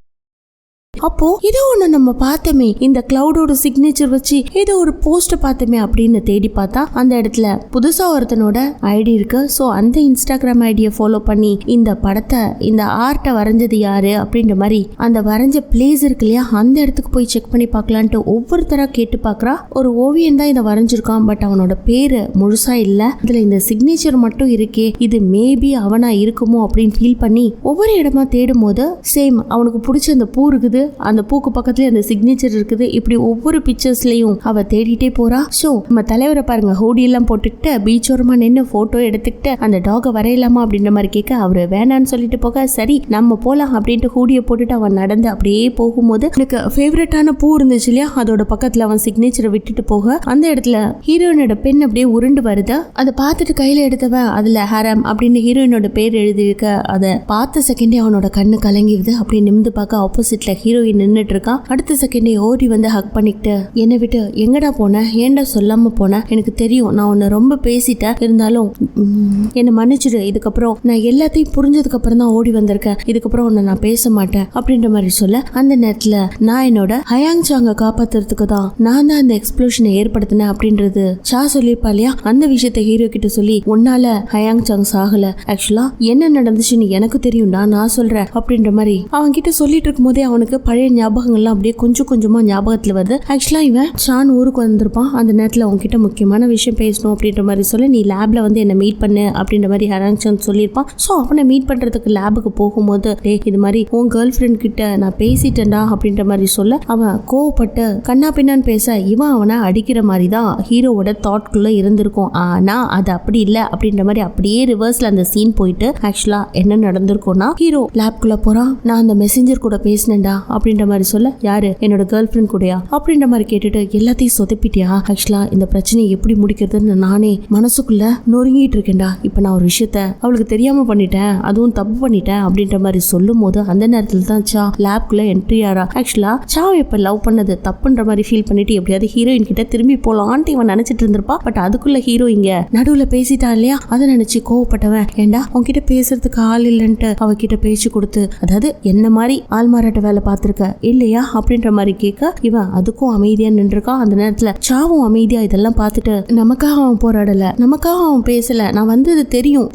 அப்போ ஏதோ ஒண்ணு நம்ம பார்த்தோமே, இந்த கிளவுடோட சிக்னேச்சர் வச்சு ஏதோ ஒரு போஸ்ட் பார்த்தோமே அப்படின்னு தேடி பார்த்தா அந்த இடத்துல புதுசா ஒருத்தனோட ஐடி இருக்கு. ஸோ அந்த இன்ஸ்டாகிராம் ஐடியை ஃபாலோ பண்ணி இந்த படத்தை இந்த ஆர்ட்டை வரைஞ்சது யாரு அப்படின்ற மாதிரி அந்த வரைஞ்ச பிளேஸ் இருக்கு இல்லையா, அந்த இடத்துக்கு போய் செக் பண்ணி பார்க்கலான்ட்டு ஒவ்வொருத்தரா கேட்டு பார்க்கறா. ஒரு ஓவியம் தான் இதை வரைஞ்சிருக்கான், பட் அவனோட பேரு முழுசா இல்ல, இதுல இந்த சிக்னேச்சர் மட்டும் இருக்கே, இது மேபி அவனா இருக்குமோ அப்படின்னு ஃபீல் பண்ணி ஒவ்வொரு இடமா தேடும் போது சேம் அவனுக்கு பிடிச்ச அந்த பூ இருக்குது, அந்த பூக்கு பக்கத்துல அந்த சிக்னேச்சர் இருக்குது. இப்படி ஒவ்வொரு பிக்சர்ஸ்லயும் அவ தேடிட்டே போறா. சோ நம்ம தலைவரை பாருங்க, ஹூடி எல்லாம் போட்டுக்கிட்டு பீச்சோரமா நின்று போட்டோ எடுத்துக்கிட்டு அந்த டாக வரையலாமா அப்படின்ற மாதிரி கேட்க அவரு வேணான்னு சொல்லிட்டு போக, சரி நம்ம போலாம் அப்படின்ட்டு ஹூடியை போட்டுட்டு அவன் நடந்து அப்படியே போகும்போது எனக்கு ஃபேவரட்டான பூ இருந்துச்சு இல்லையா, அதோட பக்கத்துல அவன் சிக்னேச்சரை விட்டுட்டு போக அந்த இடத்துல ஹீரோயினோட பெண் அப்படியே உருண்டு வருது. அதை பார்த்துட்டு கையில எடுத்தவன் அதுல ஹரம் அப்படின்னு ஹீரோயினோட பேர் எழுதியிருக்க அதை பார்த்த செகண்டே அவனோட கண்ணு கலங்கிடுது. அப்படி நிமிந்து பார்க்க ஆப்போசிட்ல ஹீரோயின் நின்னுட்டு இருக்கான். அடுத்த செகண்டே ஓடி வந்து ஹக் பண்ணிக்கிட்டு, என்னை விட்டு எங்கடா போன, ஏன்டா சொல்லாம போன, எனக்கு தெரியும் நான் உன்னை ரொம்ப பேசிட்டேன், இருந்தாலும் என்னை மன்னிச்சிடு, இதுக்கப்புறம் நான் எல்லாத்தையும் புரிஞ்சதுக்கு அப்புறம் தான் ஓடி வந்திருக்கேன், இதுக்கப்புறம் உன்னை நான் பேச மாட்டேன் அப்படின்ற மாதிரி சொல்ல, அந்த நேரத்துல நான் என்னோட ஹயாங் சாங்க காப்பாத்துறதுக்கு தான் நான் தான் அந்த எக்ஸ்ப்ளோஷனை ஏற்படுத்தினேன் அப்படின்றது சா சொல்லியிருப்பா இல்லையா, அந்த விஷயத்த ஹீரோ கிட்ட சொல்லி, உன்னால ஹயாங் சாங் சாகல, ஆக்சுவலா என்ன நடந்துச்சுன்னு எனக்கு தெரியும்டா, நான் சொல்றேன் அப்படின்ற மாதிரி அவன் கிட்ட சொல்லிட்டு இருக்கும் போதே அவனுக்கு பழைய ஞாபகங்கள்லாம் அப்படியே கொஞ்சம் கொஞ்சமா ஞாபகத்துல வருது. ஆக்சுவலா இவன் ஷான் ஊருக்கு வந்திருப்பான், அந்த நேரத்துல உங்ககிட்ட முக்கியமான விஷயம் பேசணும் அப்படின்ற மாதிரி சொல்ல, நீ லேப்ல வந்து என்ன மீட் பண்ணு அப்படின்ற மாதிரி ஹயாங் சாங் சொல்லியிருப்பான். ஸோ அவனை மீட் பண்றதுக்கு லேபுக்கு போகும்போது, டே இது மாதிரி உன் கேர்ள் ஃப்ரெண்ட் கிட்ட நான் பேசிட்டேன்டா அப்படின்ற மாதிரி சொல்ல, அவன் கோவப்பட்டு கண்ணா பின்னான்னு பேச இவன் அவனை அடிக்கிற மாதிரி தான் ஹீரோவோட தாட்குள்ள இருந்திருக்கும். ஆனா அது அப்படி இல்லை அப்படின்ற மாதிரி அப்படியே ரிவர்ஸ்ல அந்த சீன் போயிட்டு ஆக்சுவலா என்ன நடந்திருக்கும்னா, ஹீரோ லேப்குள்ள போறான், நான் அந்த மெசேஞ்சர் கூட பேசினேன்டா அப்படின்ற மாதிரி சொல்ல, யாரு என்னோட கேர்ள் ஃப்ரெண்ட் கூடயா அப்படின்ற மாதிரி கேட்டுட்டு, எல்லாத்தையும் சொதப்பிட்டியா, ஆக்சுவலா இந்த பிரச்சனையை எப்படி முடிக்கிறதுன்னு நானே மனசுக்குள்ள நொறுங்கிட்டு இருக்கேன்டா, இப்ப நான் ஒரு விஷயத்த அவளுக்கு தெரியாம பண்ணிட்டேன், அதுவும் தப்பு பண்ணிட்டேன் அப்படின்ற மாதிரி சொல்லும் போது அந்த நேரத்துல தான் சா லேப்குள்ள என்ட்ரி ஆறா. ஆக்சுவலா சா இப்ப லவ் பண்ணது தப்புன்ற மாதிரி ஃபீல் பண்ணிட்டு எப்படியாவது ஹீரோயின் கிட்ட திரும்பி போலான்ட்டு இவன் நினைச்சிட்டு இருந்திருப்பா. பட் அதுக்குள்ள ஹீரோ இங்க நடுவுல பேசிட்டா இல்லையா, அதை நினைச்சு கோவப்பட்டவன், ஏண்டா உன்கிட்ட பேசுறதுக்கு ஆள் இல்லைன்ட்டு அவகிட்ட பேச்சு கொடுத்து, அதாவது என்ன மாதிரி ஆள் மாறாட்ட வேலை பார்த்திருக்க இல்லையா அப்படின்ற மாதிரி கேட்க, இவன் அதுக்கும் அமைதியா நின்றுருக்கான். அந்த நேரத்துல சாவும் அமைதியா இதெல்லாம் பார்த்துட்டு, நமக்காக அவன் போராடல, நமக்காக அவன் பேசல, நான் வந்தது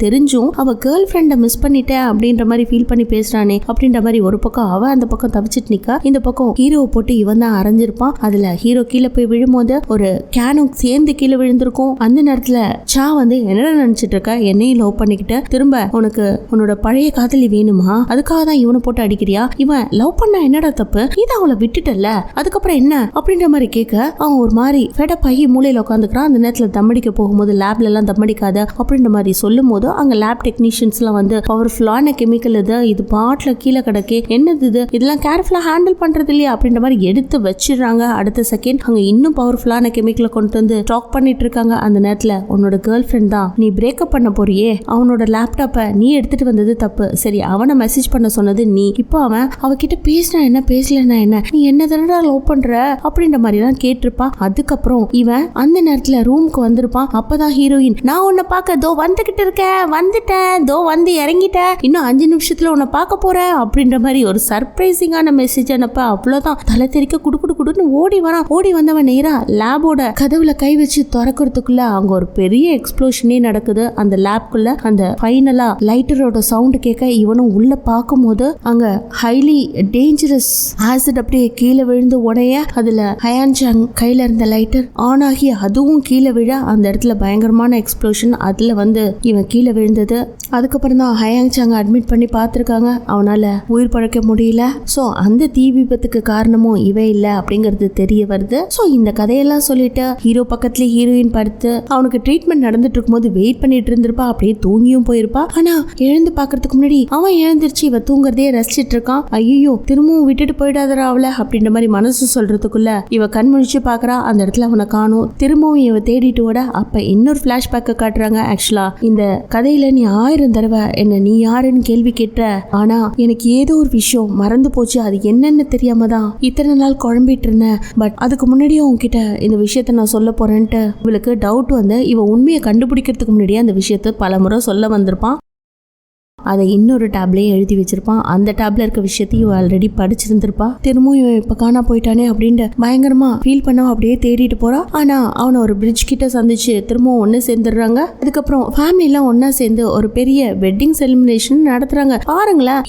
தெரிஞ்சும் அவ கேர்ள் ஃப்ரெண்டை மிஸ் பண்ணிட்டேன் அப்படின்ற மாதிரி ஃபீல் பண்ணி பேசுறானே அப்படின்ற மாதிரி ஒரு பக்கம் அவ அந்த பக்கம் தவிச்சிட்டு நிக்கா, இந்த பக்கம் ஹீரோவை போட்டு இவன் தான் அரைஞ்சிருப்பான். அதுல ஹீரோ கீழே போய் விழும்போது ஒரு கேனும் சேர்ந்து கீழே விழுந்திருக்கும். அந்த நேரத்துல சா வந்து என்னடா நினைச்சிட்டு இருக்க, என்னையும் லவ் பண்ணிக்கிட்ட, திரும்ப உனக்கு உன்னோட பழைய காதலி வேணுமா, அதுக்காக தான் இவனை போட்டு அடிக்கிறியா, இவன் லவ் பண்ணா என்னடா தப்பு, நீ தான் அவளை விட்டுட்டல, அதுக்கப்புறம் என்ன அப்படின்ற மாதிரி கேட்க, அவன் ஒரு மாதிரி ஃபெடப் ஆகி மூலையில உட்காந்துக்கிறான். அந்த நேரத்துல தம்மடிக்க போகும்போது லேப்ல எல்லாம் தம்மடிக்காத அப்படின்ற மாதிரி சொல்லும் போது அங்க லேப் டெக்னீஷியன்ஸ் எல்லாம் வந்து பவர்ஃபுல்லான கெமிக்கல் இது பாட்டில கீழே கிடக்கே, என்னது இதெல்லாம் கேர்ஃபுல்லா ஹேண்டில் பண்றது இல்லையா அப்படின்ற மாதிரி எடுத்து வச்சிடுறாங்க. அடுத்த செகண்ட் அங்க இன்னும் பவர்ஃபுல்லான கெமிக்கலை கொண்டு வந்து ஸ்டாக் பண்ணிட்டு இருக்காங்க. அந்த நேரத்துல உன்னோட கேர்ள் ஃப்ரெண்ட் தான் நீ பிரேக்கப் பண்ண போறியே, அவனோட லேப்டாப்பை நீ எடுத்துட்டு வந்தது தப்பு, சரி அவனை மெசேஜ் பண்ண சொன்னது நீ, இப்போ அவன் அவகிட்ட பேசினா என்ன பேசலன்னா என்ன, நீ என்ன தானடா லவ் பண்ற அப்படின்ற மாதிரி தான் கேட்டிருப்பான். அதுக்கப்புறம் இவன் அந்த நேரத்துல ரூமுக்கு வந்திருப்பான். அப்பதான் ஹீரோயின், நான் உன்னை பார்க்க தோ வந்துகிட்டு இருக்கேன், வந்துட்டேன், தோ வந்து இறங்கிட்டேன், இன்னும் 5 நிமிஷத்துல உன்னை பார்க்க போறேன் அப்படின்ற மாதிரி ஒரு சர்ப்ரைசிங்கான மெசேஜ் அனுப்ப, அவ்வளவுதான் தலை தெறிக்க குடுன்னு ஓடி வரான். ஓடி வந்தவன் நேரா லேபோட கதவுல கை வச்சு திறக்கிறதுக்குள்ள அங்க ஒரு பெரிய எக்ஸ்ப்ளோஷனே நடக்குது. அந்த லேப்குள்ள அந்த ஃபைனலா லைட்டரோட சவுண்ட் கேட்க இவனும் உள்ள பார்க்கும்போது அங்க ஹைலி டேஞ்சரஸ் ஆசிட் அப்படியே கீழே விழுந்து உடைய, அதுல ஹயான் சாங் கையில இருந்த லைட்டர் ஆன் ஆகி அதுவும் கீழே விழ அந்த இடத்துல பயங்கரமான எக்ஸ்ப்ளோஷன், அதுல வந்து இவன் கீழே விழுந்தது. அதுக்கப்புறம் தான் ஹயாங் சாங் அட்மிட் பண்ணி பார்த்துருக்காங்க, அவனால உயிர் பழைக்க முடியல. ஸோ அந்த தீ விபத்துக்கு காரணமும் இவ இல்லை அப்படிங்கிறது தெரிய வருது. ஸோ இந்த கதையெல்லாம் சொல்லிட்டு ஹீரோ பக்கத்துல ஹீரோயின் படுத்து அவனுக்கு ட்ரீட்மெண்ட் நடந்துட்டு இருக்கும்போது வெயிட் பண்ணிட்டு இருந்திருப்பா, அப்படியே தூங்கியும் போயிருப்பா. ஆனா எழுந்து பாக்குறதுக்கு முன்னாடி அவன் எழுந்திருச்சு இவ தூங்குறதே ரசிச்சிட்டு இருக்கான். ஐயோ திரும்பவும் திரும்பவும் விட்டுட்டு போயிடாதரா அவளை அப்படின்ற மாதிரி மனசு சொல்றதுக்குள்ள இவ கண் முழிச்சு பாக்குறா. அந்த இடத்துல அவனை காணும். திரும்பவும் இவ தேடிட்டு விட அப்ப இன்னொரு பிளாஷ்பேக்க காட்டுறாங்க. ஆக்சுவலா இந்த கதையில நீ 1000 தடவை என்ன நீ யாருன்னு கேள்வி கேட்ட, ஆனா எனக்கு ஏதோ ஒரு விஷயம் மறந்து போச்சு. அது என்னன்னு தெரியாம தான் இத்தனை நாள் குழம்பிட்டு இருந்தேன். பட் அதுக்கு முன்னாடியே உன்கிட்ட இந்த விஷயத்த நான் சொல்ல போறேன்ட்டு இவளுக்கு டவுட் வந்து இவ உண்மையை கண்டுபிடிக்கிறதுக்கு முன்னாடியே அந்த விஷயத்த பல முறை சொல்ல வந்திருப்பான். அதை இன்னொரு டேப்லேயே எழுதி வச்சிருப்பான். அந்த டேப்ல இருக்க விஷயத்தையும் ஆல்ரெடி படிச்சிருந்திருப்பா. திரும்பவும் இவன் இப்ப காணா போயிட்டானே அப்படின்ட்டு பயங்கரமா ஃபீல் பண்ண அப்படியே தேடிட்டு போறா. ஆனா அவனை ஒரு பிரிட்ஜ் கிட்ட சந்திச்சு திரும்பவும் ஒன்னு சேர்ந்துடுறாங்க. அதுக்கப்புறம் ஃபேமிலி எல்லாம் ஒன்னா சேர்ந்து ஒரு பெரிய வெட்டிங் செலிப்ரேஷன் நடத்துறாங்க. பாருங்களேன்,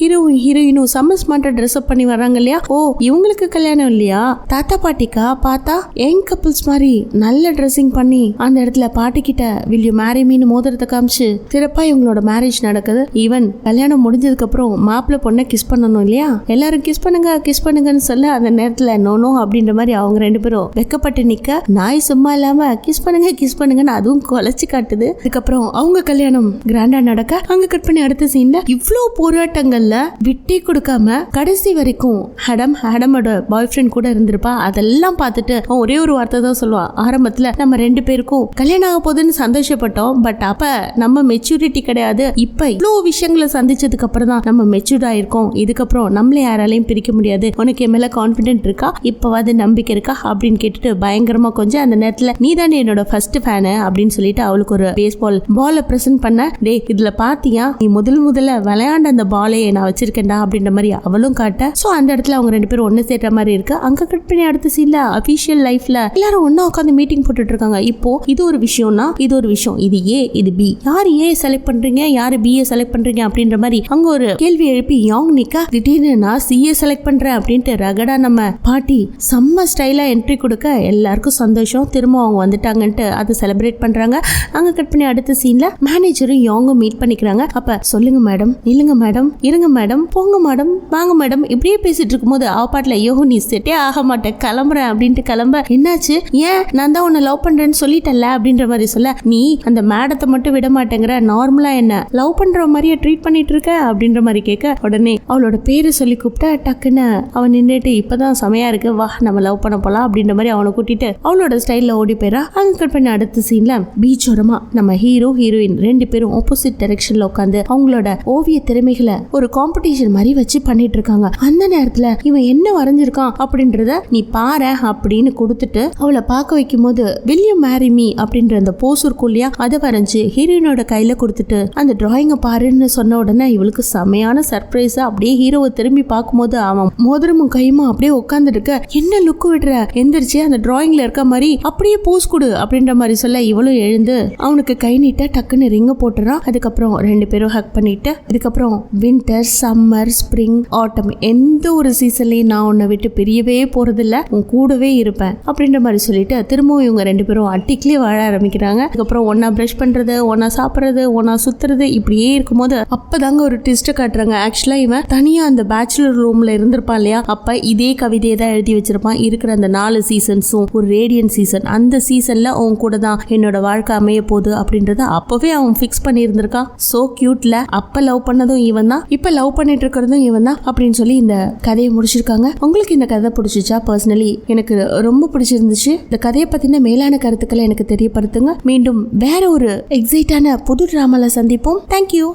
ஹீரோயினும் செம்ம ஸ்மார்ட்டா ட்ரெஸ் அப் பண்ணி வர்றாங்க இல்லையா. ஓ, இவங்களுக்கு கல்யாணம் இல்லையா? தாத்தா பாட்டிக்கா? பார்த்தா யங் கப்பிள்ஸ் மாதிரி நல்ல ட்ரெஸ்ஸிங் பண்ணி அந்த இடத்துல பாட்டி கிட்ட வில் யூ மேரி மீன்னு மோதிரத்தை காமிச்சு சிறப்பா இவங்களோட மேரேஜ் நடக்குது. ஈவன் கல்யாணம் முடிஞ்சதுக்கு அப்புறம் மாப்பிள்ளை பொண்ணை கிஸ் பண்ணணும் இல்லையா, எல்லாரும் கிஸ் பண்ணுங்கன்னு சொல்ல அந்த நேரத்துல நோ அப்படின்ற மாதிரி அவங்க 2 பேரும் வெக்கப்பட்டு நிக்க, நாய் சும்மா இல்லாம கிஸ் பண்ணுங்கன்னு அதுவும் குலைச்சு காட்டுது. அதுக்கப்புறம் அவங்க கல்யாணம் கிராண்டா நடக்க அங்க கட் பண்ணி அடுத்த சீன்ல இவ்வளவு போராட்டங்கள்ல விட்டே கொடுக்காம கடைசி வரைக்கும் ஹடமோட பாய் ஃப்ரெண்ட் கூட இருந்திருப்பா. அதெல்லாம் பார்த்துட்டு அவன் ஒரே ஒரு வார்த்தை தான் சொல்லுவான். ஆரம்பத்துல நம்ம 2 பேருக்கும் கல்யாணம் ஆக போகுதுன்னு சந்தோஷப்பட்டோம். பட் அப்ப நம்ம மெச்சூரிட்டி கிடையாது. இப்ப இவ்வளவு விஷயங்களை சந்திச்சதுக்கு அப்புறம் தான் நம்ம மெச்சூர்ட் ஆயிருக்கோம். இதுக்கப்புறம் நம்மள யாராலையும் பிரிக்க முடியாது. உனக்கு என் மேல கான்பிடென்ட் இருக்கா? இப்பவாது நம்பிக்கை இருக்கா அப்படின்னு கேட்டுட்டு பயங்கரமா கொஞ்சம் அந்த நேரத்துல நீ தானே என்னோட ஃபர்ஸ்ட் ஃபேனு அப்படின்னு சொல்லிட்டு அவளுக்கு ஒரு பேஸ்பால் பாலை பிரசன்ட் பண்ண. டே, இதுல பாத்தியா நீ முதல்ல விளையாண்ட அந்த பாலையை நான் வச்சிருக்கேன்டா அப்படின்ற மாதிரி அவளும் காட்ட. சோ அந்த இடத்துல அவங்க 2 பேரும் ஒன்னு சேர்ற மாதிரி இருக்கு. அங்க கட் பண்ணி அடுத்த சீன்ல அபிஷியல் லைஃப்ல எல்லாரும் ஒன்னா உட்காந்து மீட்டிங் போட்டுட்டு இருக்காங்க. இப்போ இது ஒரு விஷயம்னா இது ஒரு விஷயம், இது ஏ இது பி, யாரு ஏ செலக்ட் பண்றீங்க யாரு பி செலக்ட் பண்றீங்க அப்படின்ற மாதிரி அங்க ஒரு கேள்வி எழுப்பி யாங் நிக்கா திடீர்னு நான் சிஏ செலக்ட் பண்றேன் அப்படின்ட்டு ரகடா நம்ம பாட்டி செம்ம ஸ்டைலா என்ட்ரி கொடுக்க எல்லாருக்கும் சந்தோஷம். திரும்ப அவங்க வந்துட்டாங்கன்ட்டு அதை செலிப்ரேட் பண்றாங்க. அங்க கட் பண்ணி அடுத்த சீன்ல மேனேஜரும் யாங்கும் மீட் பண்ணிக்கிறாங்க. அப்ப சொல்லுங்க மேடம், நில்லுங்க மேடம், இருங்க மேடம், போங்க மேடம், வாங்க மேடம் இப்படியே பேசிட்டு இருக்கும்போது அவ பாட்டுல ஐயோ நீ செட்டே ஆக மாட்டேன் கிளம்புறேன் அப்படின்ட்டு கிளம்ப. என்னாச்சு? ஏன் நான் தான் உன்னை லவ் பண்றேன்னு சொல்லிட்டல அப்படின்ற மாதிரி சொல்ல, நீ அந்த மேடத்தை மட்டும் விட மாட்டேங்கிற, நார்மலா என்ன லவ் பண்ற மாதிரியே ட்ரீட் பண்ணிட்டு இருக்க அப்படின்ற மாதிரி கேட்க, உடனே அவளோட பேரை சொல்லி கூப்பிட்டா டக்குன்னு அவன் நின்றுட்டு இப்பதான் செமையா இருக்கு வா நம்ம லவ் பண்ண போலாம் அப்படின்ற மாதிரி அவனை கூட்டிட்டு அவளோட ஸ்டைல்ல ஓடி போயிடா. அங்க கட் பண்ண அடுத்த சீன்ல பீச் ஓரமா நம்ம ஹீரோ ஹீரோயின் 2 பேரும் ஆப்போசிட் டைரக்ஷன்ல உட்காந்து அவங்களோட ஓவிய திறமைகளை ஒரு காம்படிஷன் மாதிரி வச்சு பண்ணிட்டு இருக்காங்க. அந்த நேரத்துல இவன் என்ன வரைஞ்சிருக்கான் அப்படின்றத நீ பாரு அப்படின்னு கொடுத்துட்டு அவளை பார்க்க வைக்கும் போது will you marry me அப்படின்ற அந்த போஸ் இருக்கும் இல்லையா, அதை வரைஞ்சு ஹீரோயினோட கையில கொடுத்துட்டு அந்த டிராயிங்கை பாருன்னு சொன்ன உடனே இவளுக்கு செமையான சர்ப்ரைஸா அப்படியே ஹீரோவை திரும்பி பார்க்கும்போது அவன் மோதிரமும் கையுமா அப்படியே உட்கார்ந்து இருக்க, என்ன லுக் விடுற, எந்திரிச்சு அந்த டிராயிங்ல இருக்க மாதிரி அப்படியே போஸ் கொடு அப்படின்ற மாதிரி சொல்ல இவளும் எழுந்து அவனுக்கு கை நீட்ட டக்குன்னு ரிங்க போட்டுறான். அதுக்கப்புறம் 2 பேரும் ஹக் பண்ணிட்டு அதுக்கப்புறம் வின்டர் சம்மர் ஸ்ப்ரிங் ஆட்டம் எந்த ஒரு சீசன்லயும் நான் உன்னை விட்டு பிரியவே போறதில்ல, உன் கூடவே இருப்பேன் அப்படின்ற மாதிரி சொல்லிட்டு திரும்பவும் இவங்க 2 பேரும் அட்டிக்கிலே வாழ ஆரம்பிக்கிறாங்க. அதுக்கப்புறம் ஒன்னா பிரஷ் பண்றது, ஒன்னா சாப்பிடுறது, ஒன்னா சுத்துறது இப்படியே இருக்கும்போது அப்பதாங்க ஒரு ட்விஸ்ட் காட்டுறாங்க. ஆக்சுவலா இவன் தனியா அந்த பேச்சுலர் ரூம்ல இருந்திருப்பான் இல்லையா, அப்ப இதே கவிதையை தான் எழுதி வச்சிருப்பான். இருக்கிற அந்த 4 சீசன்ஸும் ஒரு ரேடியன் சீசன், அந்த சீசன்ல அவன் கூட தான் என்னோட வாழ்க்கை அமைய போகுது அப்படின்றத அப்பவே அவன் ஃபிக்ஸ் பண்ணி இருந்திருக்கான். சோ கியூட்ல அப்ப லவ் பண்ணதும் இவன் தான், இப்ப லவ் பண்ணிட்டு இருக்கிறதும் இவன் தான் அப்படின்னு சொல்லி இந்த கதையை முடிச்சிருக்காங்க. உங்களுக்கு இந்த கதை பிடிச்சிச்சா? பர்சனலி எனக்கு ரொம்ப பிடிச்சிருந்துச்சு. இந்த கதையை பத்தின மேலான கருத்துக்களை எனக்கு தெரியப்படுத்துங்க. மீண்டும் வேற ஒரு எக்ஸைட்டான புது டிராமால சந்திப்போம். தேங்க்யூ.